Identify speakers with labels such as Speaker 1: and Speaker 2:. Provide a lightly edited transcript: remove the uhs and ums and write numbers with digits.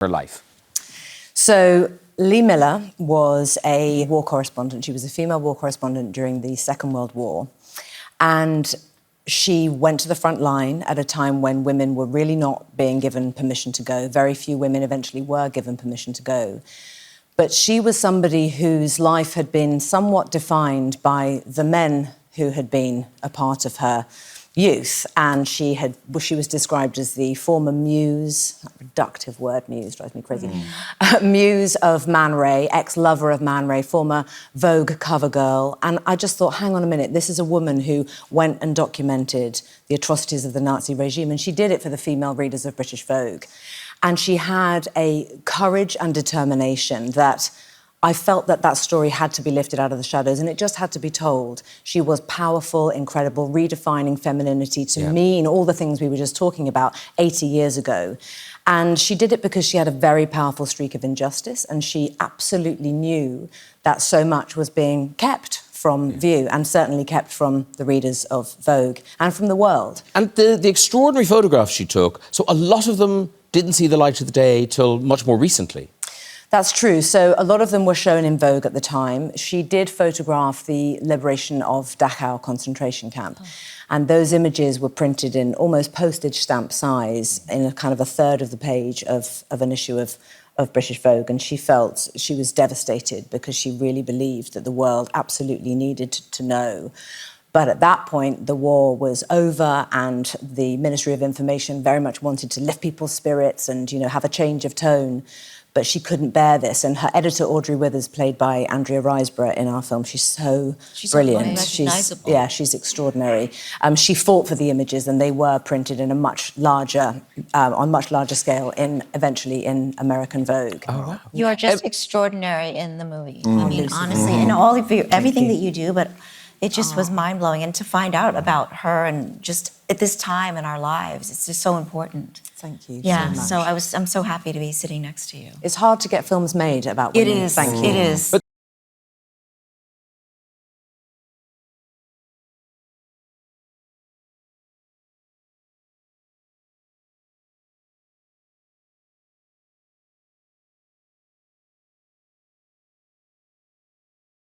Speaker 1: her life?
Speaker 2: So Lee Miller was a war correspondent. She was a female war correspondent during the Second World War. And she went to the front line at a time when women were really not being given permission to go. Very few women eventually were given permission to go. But she was somebody whose life had been somewhat defined by the men who had been a part of her youth. And she was described as the former muse, that reductive word, muse, drives me crazy, muse of Man Ray, ex-lover of Man Ray, former Vogue cover girl. And I just thought, hang on a minute, this is a woman who went and documented the atrocities of the Nazi regime, and she did it for the female readers of British Vogue. And she had a courage and determination that I felt that story had to be lifted out of the shadows, and it just had to be told. She was powerful, incredible, redefining femininity to mean all the things we were just talking about 80 years ago. And she did it because she had a very powerful streak of injustice, and she absolutely knew that so much was being kept from view, and certainly kept from the readers of Vogue and from the world.
Speaker 1: And the extraordinary photographs she took, so a lot of them didn't see the light of the day till much more recently.
Speaker 2: That's true. So a lot of them were shown in Vogue at the time. She did photograph the liberation of Dachau concentration camp. And those images were printed in almost postage stamp size in a kind of a third of the page of an issue of British Vogue. And she felt she was devastated because she really believed that the world absolutely needed to know. But at that point, the war was over, and the Ministry of Information very much wanted to lift people's spirits and, have a change of tone. But she couldn't bear this. And her editor, Audrey Withers, played by Andrea Riseborough in our film, she's brilliant.
Speaker 3: Unrecognizable.
Speaker 2: She's extraordinary. She fought for the images, and they were printed in a much larger, on much larger scale, eventually in American Vogue.
Speaker 1: Oh, wow.
Speaker 3: You are just extraordinary in the movie. I mean, honestly, in all of everything that you do, but it just was mind-blowing. And to find out about her and just at this time in our lives, it's just so important.
Speaker 2: Thank you
Speaker 3: Yeah,
Speaker 2: so much.
Speaker 3: I'm so happy to be sitting next to you.
Speaker 2: It's hard to get films made about women.
Speaker 3: It is.
Speaker 2: Thank you.
Speaker 3: It is.